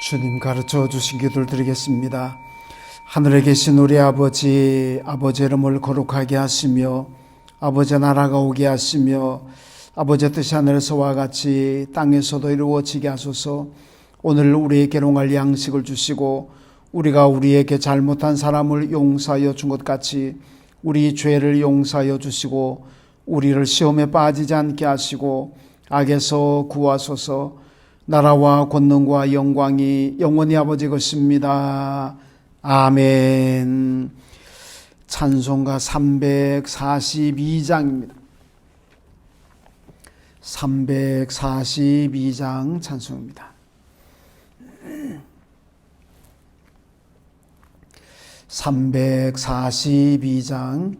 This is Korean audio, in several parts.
주님 가르쳐 주신 기도를 드리겠습니다. 하늘에 계신 우리 아버지, 아버지 이름을 거룩하게 하시며 아버지 나라가 오게 하시며 아버지 뜻이 하늘에서와 같이 땅에서도 이루어지게 하소서. 오늘 우리에게 용할 양식을 주시고 우리가 우리에게 잘못한 사람을 용서하여 준 것 같이 우리 죄를 용서하여 주시고 우리를 시험에 빠지지 않게 하시고 악에서 구하소서. 나라와 권능과 영광이 영원히 아버지 것입니다. 아멘. 찬송가 342장입니다. 342장 찬송입니다. 342장.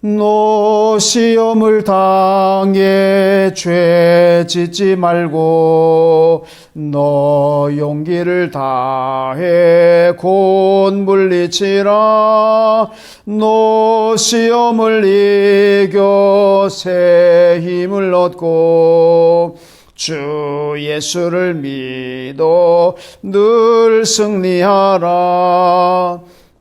너 시험을 당해 죄 짓지 말고 너 용기를 다해 곧 물리치라. 너 시험을 이겨 새 힘을 얻고 주 예수를 믿어 늘 승리하라.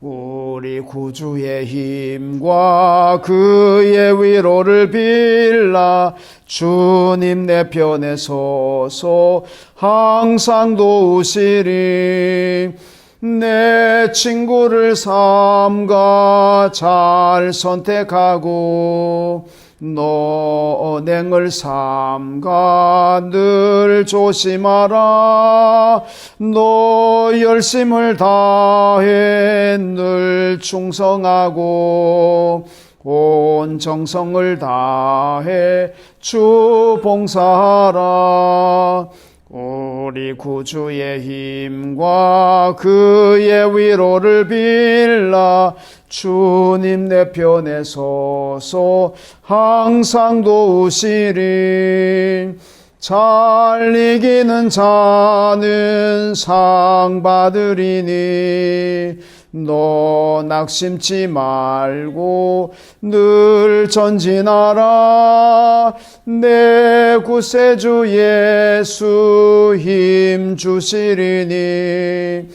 우리 구주의 힘과 그의 위로를 빌라. 주님 내 편에 서서 항상 도우시리. 내 친구를 삼가 잘 선택하고 너 언행을 삼가 늘 조심하라. 너 열심을 다해 늘 충성하고 온 정성을 다해 주 봉사하라. 우리 구주의 힘과 그의 위로를 빌라. 주님 내 편에 서서 항상 도우시리. 잘 이기는 자는 상 받으리니 너 낙심치 말고 늘 전진하라. 내 구세주 예수 힘 주시리니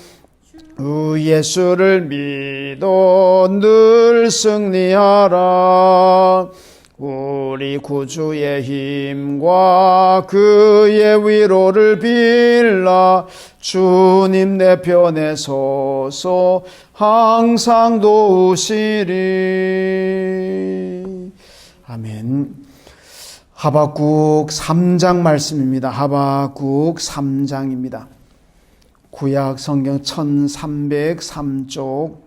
예수를 믿어 늘 승리하라. 우리 구주의 힘과 그의 위로를 빌라. 주님 내 편에 서서 항상 도우시리. 아멘. 하박국 3장 말씀입니다. 하박국 3장입니다. 구약 성경 1303쪽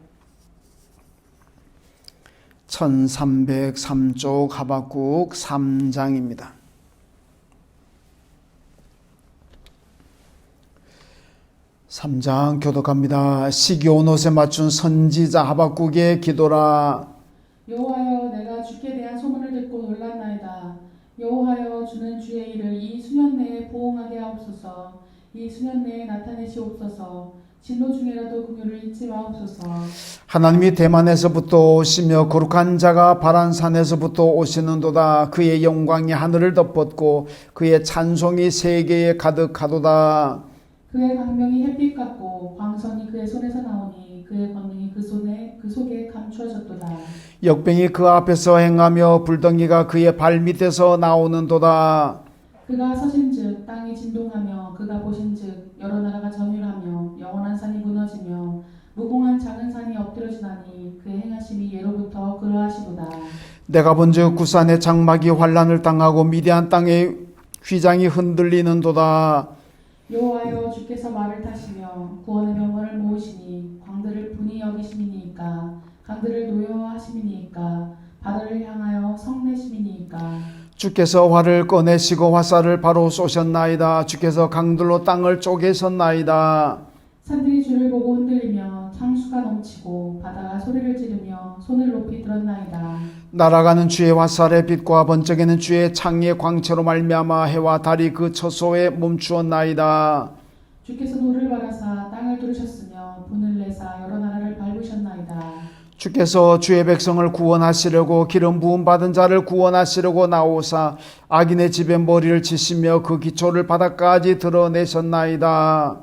1303쪽 하박국 3장입니다. 3장 교독합니다. 시기온 옷에 맞춘 선지자 하박국의 기도라. 여호와여, 내가 주께 대한 소문을 듣고 놀랐나이다. 여호와여, 주는 주의 일을 이 수년 내에 보응하게 하옵소서. 이 수년 내에 나타내시옵소서. 진노 중에라도 긍휼을 잊지 마옵소서. 하나님이 대만에서부터 오시며 거룩한 자가 바란산에서부터 오시는도다. 그의 영광이 하늘을 덮었고 그의 찬송이 세계에 가득하도다. 그의 광명이 햇빛 같고 광선이 그의 손에서 나오니 그의 권능이 그 속에 감추어졌도다. 역병이 그 앞에서 행하며 불덩이가 그의 발밑에서 나오는도다. 그가 서신즉 땅이 진동하며 그가 보신즉 여러 나라가 전율하며 영원한 산이 무너지며 무공한 작은 산이 엎드러지나니 그의 행하심이 예로부터 그러하시도다. 내가 본즉 구산의 장막이 환란을 당하고 미디안 땅의 휘장이 흔들리는도다. 여호와여, 주께서 말을 타시며 구원의 명분을 모으시니 광들을 분이 여기심이니이까 강들을 노여하심이니이까 바다를 향하여 성내심이니이까. 주께서 활을 꺼내시고 화살을 바로 쏘셨나이다. 주께서 강들로 땅을 쪼개셨나이다. 산들이 주를 보고 흔들리며 창수가 넘치고 바다가 소리를 지르며 손을 높이 들었나이다. 날아가는 주의 화살의 빛과 번쩍이는 주의 창의 광채로 말미암아 해와 달이 그 처소에 멈추었나이다. 주께서 노를 바라사 땅을 뚫으셨으며 분을 내사 여러 나라를 밟으셨나이다. 주께서 주의 백성을 구원하시려고 기름 부음 받은 자를 구원하시려고 나오사 악인의 집에 머리를 치시며 그 기초를 바닥까지 드러내셨나이다.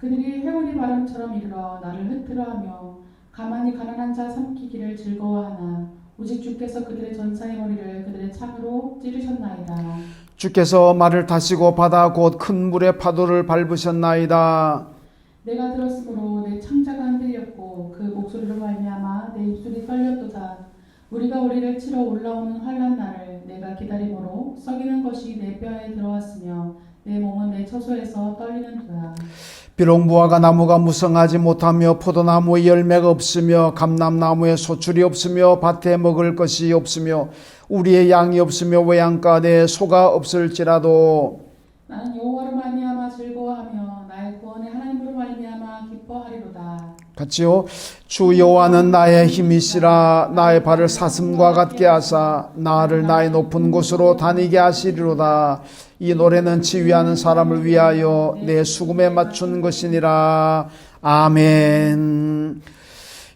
그들이 해오리 바람처럼 이르러 나를 흩트러하며 가만히 가난한 자 삼키기를 즐거워하나 오직 주께서 그들의 전사의 머리를 그들의 창으로 찌르셨나이다. 주께서 말을 타시고 바다 곧 큰 물의 파도를 밟으셨나이다. 내가 들었으므로 내 창자가 흔들렸고 그 목소리로 말미암아 내 입술이 떨렸도다. 우리가 우리를 치러 올라오는 환난 날을 내가 기다림으로 썩이는 것이 내 뼈에 들어왔으며 내 몸은 내 처소에서 떨리는도다. 비록 무화과 나무가 무성하지 못하며 포도나무에 열매가 없으며 감람나무에 소출이 없으며 밭에 먹을 것이 없으며 우리의 양이 없으며 외양가 내 소가 없을지라도 나는 여호와로 말미암아 즐거워하며 나의 구원의 하나님으로 말미암아 기뻐하리로다. 같이요. 주 여호와는 나의 힘이시라. 나의 발을 사슴과 같게 하사 나를 나의 높은 곳으로 다니게 하시리로다. 이 노래는 지휘하는 사람을 위하여 내 수금에 맞춘 것이니라. 아멘.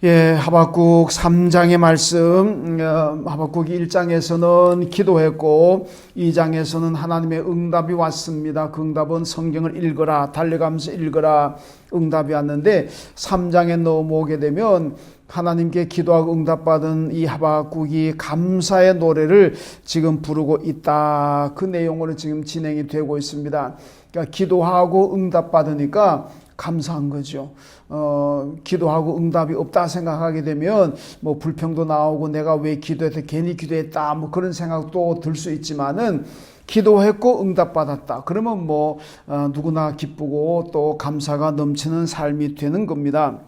예, 하박국 3장의 말씀, 하박국 1장에서는 기도했고 2장에서는 하나님의 응답이 왔습니다. 그 응답은 성경을 읽어라, 달려가면서 읽어라 응답이 왔는데 3장에 넘어오게 되면 하나님께 기도하고 응답받은 이 하박국이 감사의 노래를 지금 부르고 있다. 그 내용으로 지금 진행이 되고 있습니다. 그러니까 기도하고 응답받으니까 감사한 거죠. 기도하고 응답이 없다 생각하게 되면 뭐 불평도 나오고 내가 왜 기도해서 괜히 기도했다 뭐 그런 생각도 들 수 있지만은 기도했고 응답받았다. 그러면 뭐 누구나 기쁘고 또 감사가 넘치는 삶이 되는 겁니다.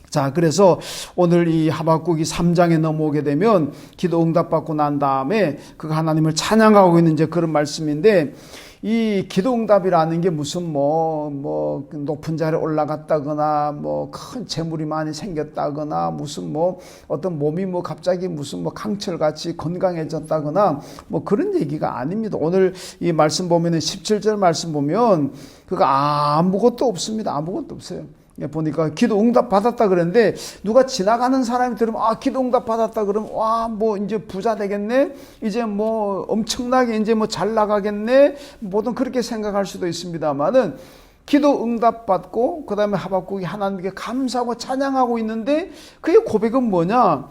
자, 그래서 오늘 이 하박국이 3장에 넘어오게 되면 기도 응답받고 난 다음에 그 하나님을 찬양하고 있는 이제 그런 말씀인데 이 기도 응답이라는 게 무슨 뭐 높은 자리에 올라갔다거나 뭐 큰 재물이 많이 생겼다거나 무슨 뭐 어떤 몸이 뭐 갑자기 무슨 뭐 강철같이 건강해졌다거나 뭐 그런 얘기가 아닙니다. 오늘 이 말씀 보면은 17절 말씀 보면 그거 아무것도 없습니다. 아무것도 없어요. 보니까 기도 응답 받았다 그랬는데 누가 지나가는 사람이 들으면 기도 응답 받았다 그러면 뭐 이제 부자 되겠네, 이제 뭐 엄청나게 이제 뭐 잘 나가겠네, 뭐든 그렇게 생각할 수도 있습니다만은 기도 응답 받고 그 다음에 하박국이 하나님께 감사하고 찬양하고 있는데 그의 고백은 뭐냐?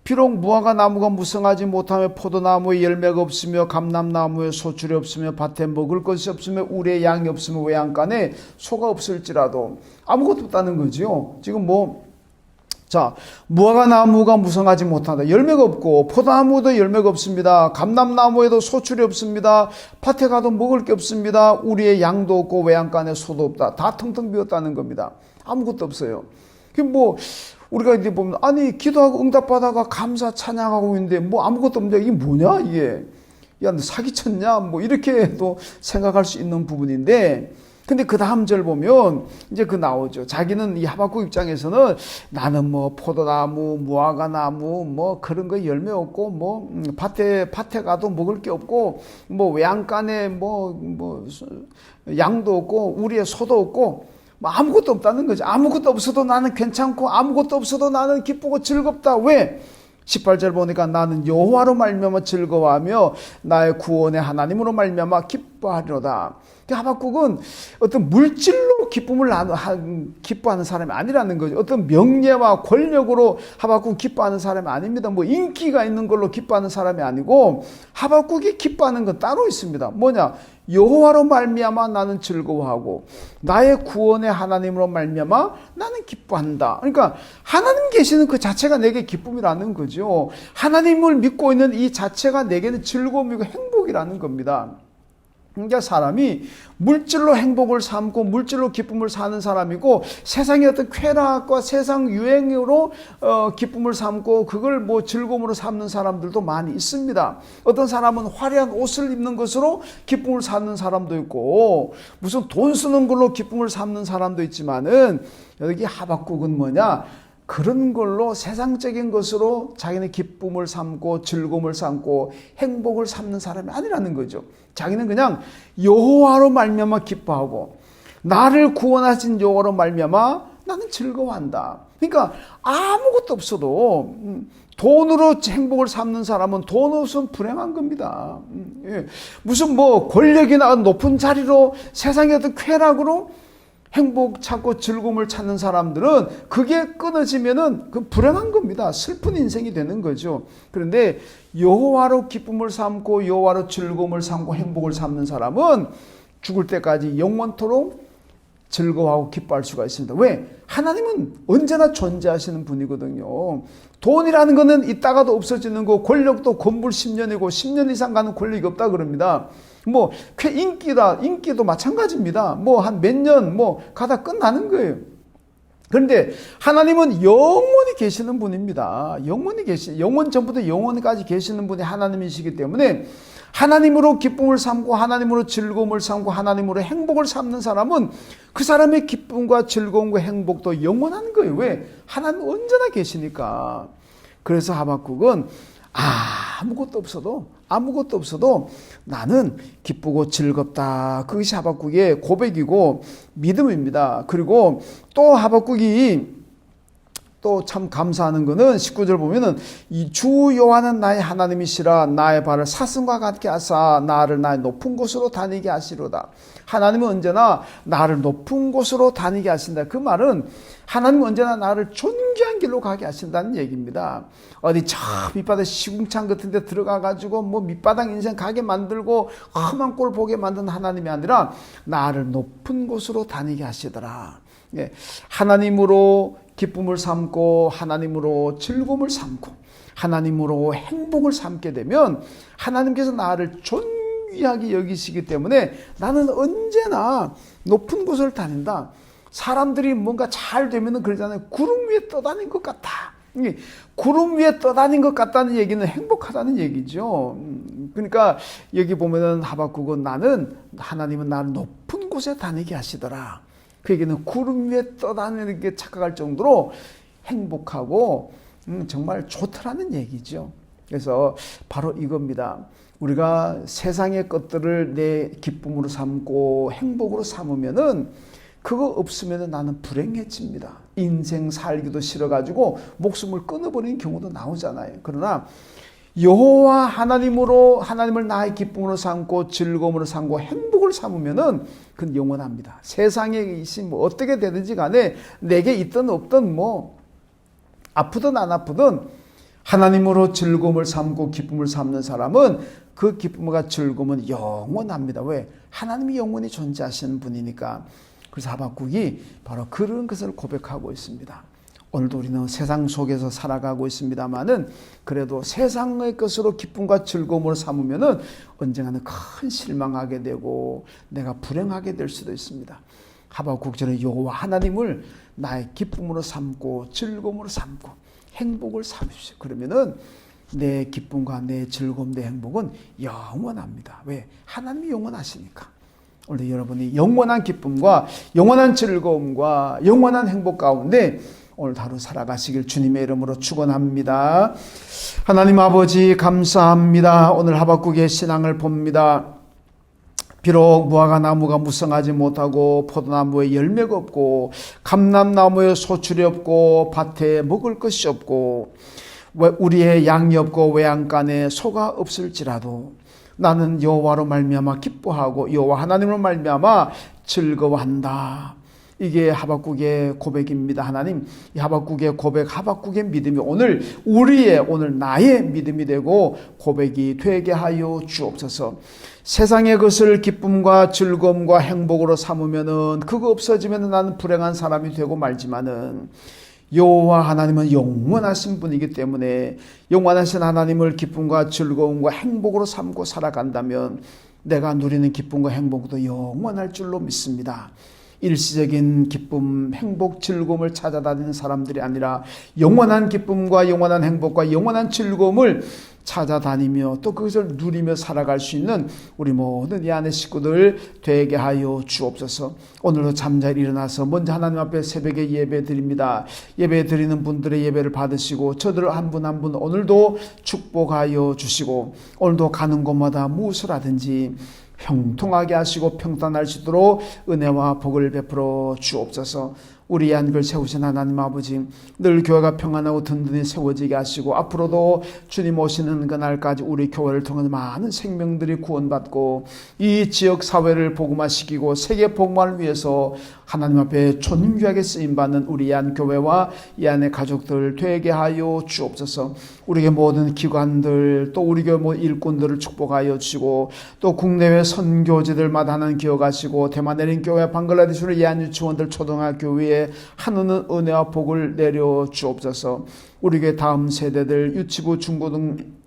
비록 무화과 나무가 무성하지 못하며 포도나무에 열매가 없으며 감람나무에 소출이 없으며 밭에 먹을 것이 없으며 우리의 양이 없으며 외양간에 소가 없을지라도 아무것도 없다는 거지요. 지금 무화과 나무가 무성하지 못하다. 열매가 없고 포도나무도 열매가 없습니다. 감람나무에도 소출이 없습니다. 밭에 가도 먹을 게 없습니다. 우리의 양도 없고 외양간에 소도 없다. 다 텅텅 비었다는 겁니다. 아무것도 없어요. 우리가 이제 보면 기도하고 응답받아가 감사 찬양하고 있는데 뭐 아무것도 없는데 이게 뭐냐 이게, 야 너 사기쳤냐 뭐 이렇게 또 생각할 수 있는 부분인데, 근데 그 다음 절 보면 이제 나오죠. 자기는 이 하박국 입장에서는 나는 뭐 포도나무, 무화과 나무 뭐 그런 거 열매 없고 뭐 밭에 가도 먹을 게 없고 뭐 외양간에 뭐 양도 없고 우리의 소도 없고 아무것도 없다는 거죠. 아무것도 없어도 나는 괜찮고 아무것도 없어도 나는 기쁘고 즐겁다. 왜? 18절 보니까 나는 여호와로 말미암아 즐거워하며 나의 구원의 하나님으로 말미암아 기뻐하리로다. 하박국은 어떤 물질로 기뻐하는 사람이 아니라는 거죠. 어떤 명예와 권력으로 하박국 기뻐하는 사람이 아닙니다. 뭐 인기가 있는 걸로 기뻐하는 사람이 아니고 하박국이 기뻐하는 건 따로 있습니다. 뭐냐? 여호와로 말미암아 나는 즐거워하고 나의 구원의 하나님으로 말미암아 나는 기뻐한다. 그러니까 하나님 계시는 그 자체가 내게 기쁨이라는 거죠. 하나님을 믿고 있는 이 자체가 내게는 즐거움이고 행복이라는 겁니다. 그러니까 사람이 물질로 행복을 삼고 물질로 기쁨을 사는 사람이고 세상의 어떤 쾌락과 세상 유행으로 기쁨을 삼고 그걸 뭐 즐거움으로 삼는 사람들도 많이 있습니다. 어떤 사람은 화려한 옷을 입는 것으로 기쁨을 삼는 사람도 있고 무슨 돈 쓰는 걸로 기쁨을 삼는 사람도 있지만은 여기 하박국은 뭐냐? 그런 걸로 세상적인 것으로 자기는 기쁨을 삼고 즐거움을 삼고 행복을 삼는 사람이 아니라는 거죠. 자기는 그냥 여호와로 말미암아 기뻐하고 나를 구원하신 여호와로 말미암아 나는 즐거워한다. 그러니까 아무것도 없어도 돈으로 행복을 삼는 사람은 돈 없으면 불행한 겁니다. 무슨 뭐 권력이나 높은 자리로 세상의 어떤 쾌락으로 행복 찾고 즐거움을 찾는 사람들은 그게 끊어지면은 그 불행한 겁니다. 슬픈 인생이 되는 거죠. 그런데 여호와로 기쁨을 삼고 여호와로 즐거움을 삼고 행복을 삼는 사람은 죽을 때까지 영원토록 즐거워하고 기뻐할 수가 있습니다. 왜? 하나님은 언제나 존재하시는 분이거든요. 돈이라는 것은 있다가도 없어지는 거, 권력도 건불 10년이고 10년 이상 가는 권력이 없다 그럽니다. 뭐 인기도 마찬가지입니다. 뭐 한 몇 년 가다 끝나는 거예요. 그런데 하나님은 영원히 계시는 분입니다. 영원 전부터 영원까지 계시는 분이 하나님이시기 때문에 하나님으로 기쁨을 삼고 하나님으로 즐거움을 삼고 하나님으로 행복을 삼는 사람은 그 사람의 기쁨과 즐거움과 행복도 영원한 거예요. 왜? 하나님은 언제나 계시니까. 그래서 하박국은 아무것도 없어도 나는 기쁘고 즐겁다. 그것이 하박국의 고백이고 믿음입니다. 그리고 또 하박국이 또 참 감사하는 것은 19절 보면은 이 주 여호와는 나의 하나님이시라 나의 발을 사슴과 같게 하사 나를 나의 높은 곳으로 다니게 하시로다. 하나님은 언제나 나를 높은 곳으로 다니게 하신다. 그 말은 하나님은 언제나 나를 존귀한 길로 가게 하신다는 얘기입니다. 어디 저 밑바닥 시궁창 같은 데 들어가 가지고 밑바닥 인생 가게 만들고 험한 꼴 보게 만든 하나님이 아니라 나를 높은 곳으로 다니게 하시더라. 예, 하나님으로 기쁨을 삼고 하나님으로 즐거움을 삼고 하나님으로 행복을 삼게 되면 하나님께서 나를 존귀하게 여기시기 때문에 나는 언제나 높은 곳을 다닌다. 사람들이 뭔가 잘 되면은 그러잖아요. 구름 위에 떠다닌 것 같다. 구름 위에 떠다닌 것 같다는 얘기는 행복하다는 얘기죠. 그러니까 여기 보면은 하박국은 하나님은 나를 높은 곳에 다니게 하시더라. 그 얘기는 구름 위에 떠다니는 게 착각할 정도로 행복하고 정말 좋더라는 얘기죠. 그래서 바로 이겁니다. 우리가 세상의 것들을 내 기쁨으로 삼고 행복으로 삼으면은 그거 없으면 나는 불행해집니다. 인생 살기도 싫어가지고 목숨을 끊어버리는 경우도 나오잖아요. 그러나 여호와 하나님을 나의 기쁨으로 삼고 즐거움으로 삼고 행복을 삼으면은 그건 영원합니다. 세상에 있으면 어떻게 되든지 간에 내게 있든 없든 아프든 안 아프든 하나님으로 즐거움을 삼고 기쁨을 삼는 사람은 그 기쁨과 즐거움은 영원합니다. 왜? 하나님이 영원히 존재하시는 분이니까. 그래서 하박국이 바로 그런 것을 고백하고 있습니다. 오늘도 우리는 세상 속에서 살아가고 있습니다만은 그래도 세상의 것으로 기쁨과 즐거움을 삼으면은 언젠가는 큰 실망하게 되고 내가 불행하게 될 수도 있습니다. 하박국처럼 여호와 하나님을 나의 기쁨으로 삼고 즐거움으로 삼고 행복을 삼으십시오. 그러면은 내 기쁨과 내 즐거움, 내 행복은 영원합니다. 왜? 하나님이 영원하시니까. 오늘 여러분이 영원한 기쁨과 영원한 즐거움과 영원한 행복 가운데 오늘 하루 살아가시길 주님의 이름으로 축원합니다. 하나님 아버지 감사합니다. 오늘 하박국의 신앙을 봅니다. 비록 무화과 나무가 무성하지 못하고 포도나무에 열매가 없고 감람나무에 소출이 없고 밭에 먹을 것이 없고 우리의 양이 없고 외양간에 소가 없을지라도 나는 여호와로 말미암아 기뻐하고 여호와 하나님으로 말미암아 즐거워한다. 이게 하박국의 고백입니다. 하나님, 이 하박국의 고백, 하박국의 믿음이 오늘 나의 믿음이 되고 고백이 되게 하여 주옵소서. 세상의 것을 기쁨과 즐거움과 행복으로 삼으면은 그거 없어지면 나는 불행한 사람이 되고 말지만은 여호와 하나님은 영원하신 분이기 때문에 영원하신 하나님을 기쁨과 즐거움과 행복으로 삼고 살아간다면 내가 누리는 기쁨과 행복도 영원할 줄로 믿습니다. 일시적인 기쁨, 행복, 즐거움을 찾아다니는 사람들이 아니라 영원한 기쁨과 영원한 행복과 영원한 즐거움을 찾아다니며 또 그것을 누리며 살아갈 수 있는 우리 모든 이 안의 식구들 되게 하여 주옵소서. 오늘도 잠자리 일어나서 먼저 하나님 앞에 새벽에 예배 드립니다. 예배 드리는 분들의 예배를 받으시고 저들 한 분 한 분 오늘도 축복하여 주시고 오늘도 가는 곳마다 무엇을 하든지 형통하게 하시고 평탄할 수 있도록 은혜와 복을 베풀어 주옵소서. 우리 안을 세우신 하나님 아버지, 늘 교회가 평안하고 든든히 세워지게 하시고 앞으로도 주님 오시는 그날까지 우리 교회를 통해서 많은 생명들이 구원받고 이 지역 사회를 복음화시키고 세계 복음화를 위해서 하나님 앞에 존귀하게 쓰임받는 우리 안교회와 이 안의 가족들 되게 하여 주옵소서. 우리의 모든 기관들 또 우리 교회 모든 일꾼들을 축복하여 주시고 또 국내외 선교지들마다 하는 기억하시고 대만내린 교회 방글라데시로 이안 유치원들 초등학교 위에 하늘은 은혜와 복을 내려 주옵소서. 우리 교회 다음 세대들 유치부 중고등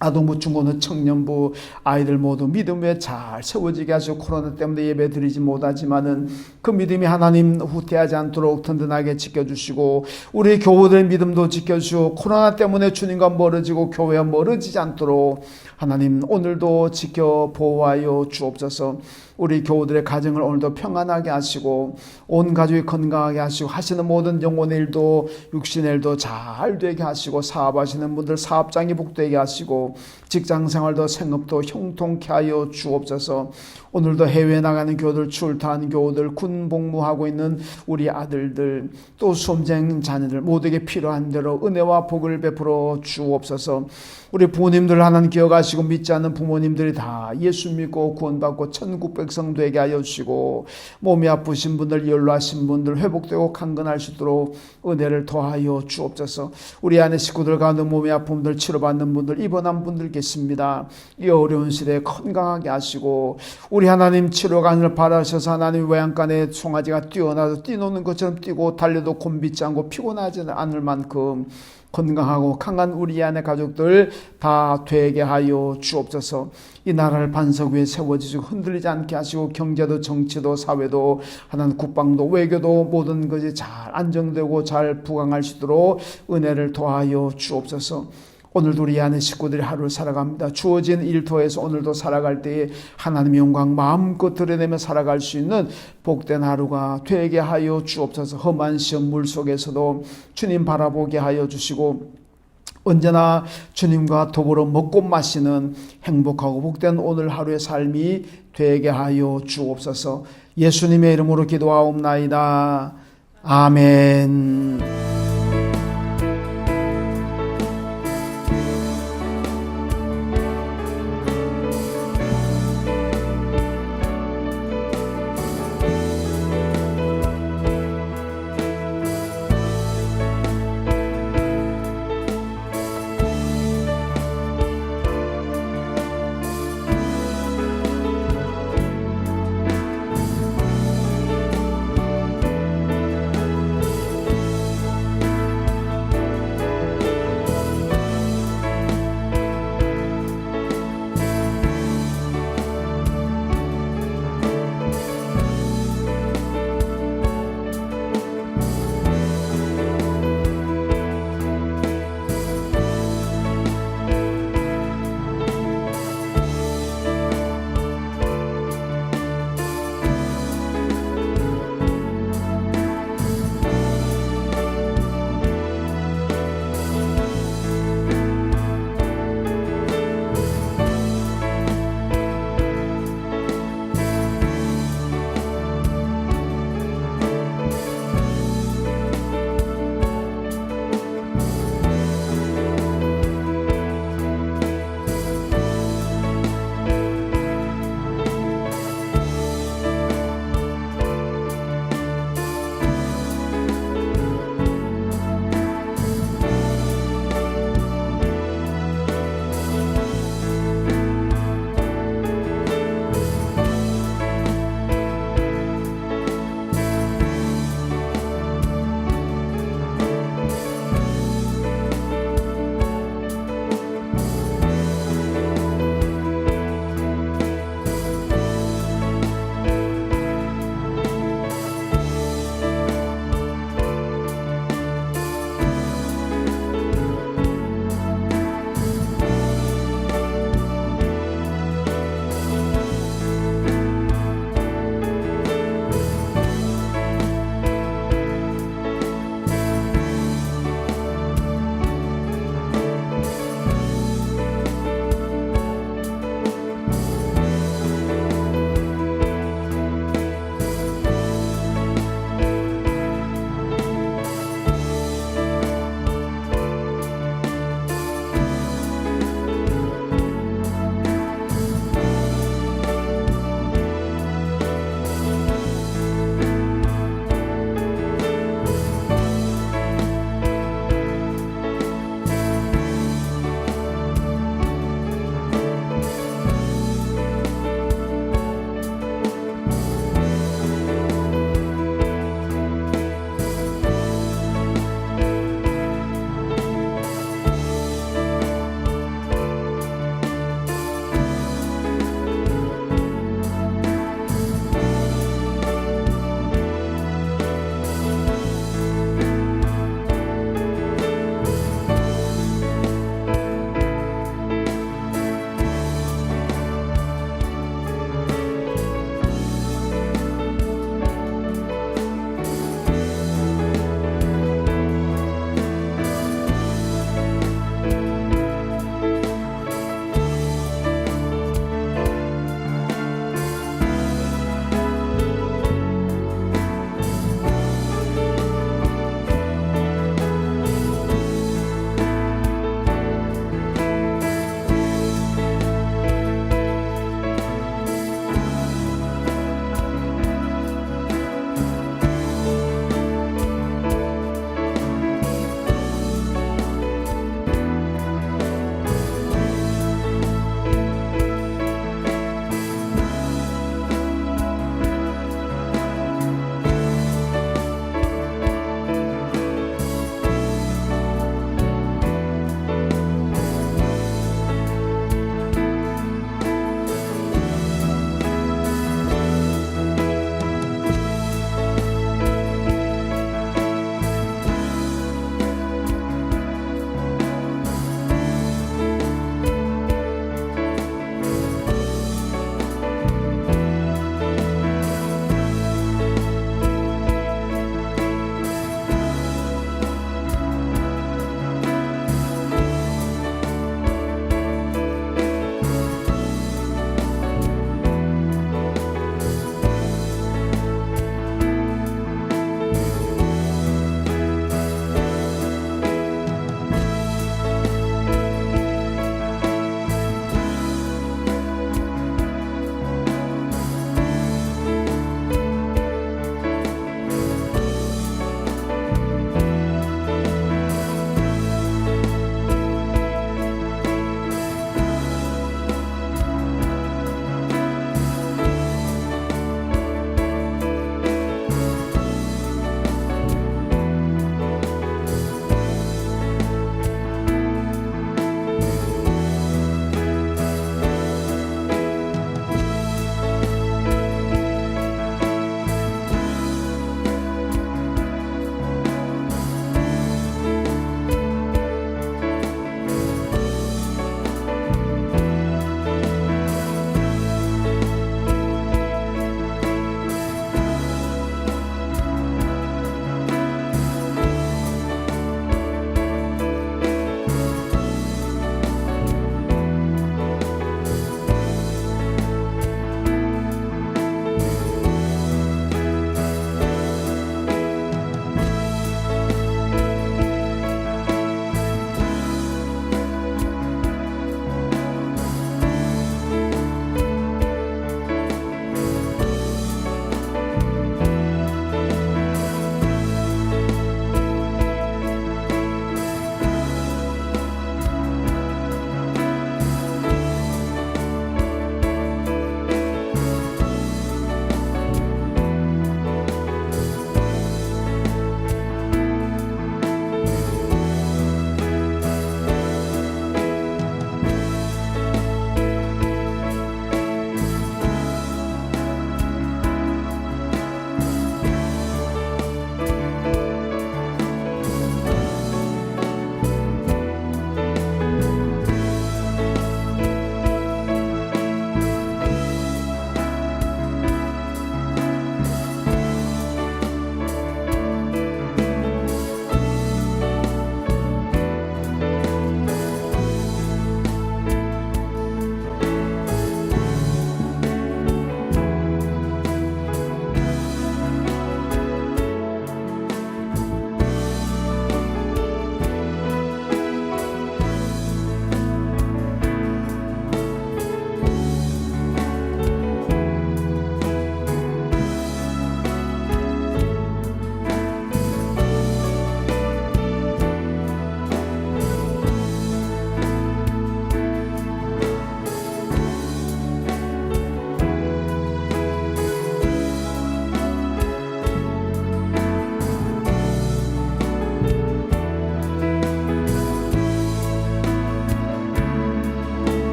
아동부, 중고등, 청년부 아이들 모두 믿음에 잘 세워지게 하시고 코로나 때문에 예배 드리지 못하지만은 그 믿음이 하나님 후퇴하지 않도록 든든하게 지켜주시고 우리 교우들의 믿음도 지켜주시고 코로나 때문에 주님과 멀어지고 교회와 멀어지지 않도록 하나님 오늘도 지켜 보호하여 주옵소서. 우리 교우들의 가정을 오늘도 평안하게 하시고 온 가족이 건강하게 하시고 하시는 모든 영혼의 일도 육신의 일도 잘 되게 하시고 사업하시는 분들 사업장이 복되게 하시고 직장생활도 생업도 형통케 하여 주옵소서. 오늘도 해외에 나가는 교우들, 출타한 교우들, 군 복무하고 있는 우리 아들들 또 수험생 자녀들 모두에게 필요한 대로 은혜와 복을 베풀어 주옵소서. 우리 부모님들 하나님 기억하시고 믿지 않는 부모님들이 다 예수 믿고 구원받고 천국 백성 되게 하여 주시고 몸이 아프신 분들, 연로하신 분들 회복되고 강건할 수 있도록 은혜를 더하여 주옵소서. 우리 안에 식구들 가운데 몸이 아픈 분들, 치료받는 분들, 입원한 분들 계십니다. 이 어려운 시대에 건강하게 하시고 우리 하나님 치료간을 바라셔서 하나님 외양간에 송아지가 뛰어나서 뛰노는 것처럼 뛰고 달려도 곤비지 않고 피곤하지 않을 만큼 건강하고 강한 우리 안의 가족들 다 되게 하여 주옵소서. 이 나라를 반석 위에 세워지시고 흔들리지 않게 하시고 경제도 정치도 사회도 하나님 국방도 외교도 모든 것이 잘 안정되고 잘 부강할 수 있도록 은혜를 더하여 주옵소서. 오늘도 우리 안에 식구들이 하루를 살아갑니다. 주어진 일터에서 오늘도 살아갈 때에 하나님의 영광 마음껏 드러내며 살아갈 수 있는 복된 하루가 되게 하여 주옵소서. 험한 시험 물속에서도 주님 바라보게 하여 주시고 언제나 주님과 더불어 먹고 마시는 행복하고 복된 오늘 하루의 삶이 되게 하여 주옵소서. 예수님의 이름으로 기도하옵나이다. 아멘.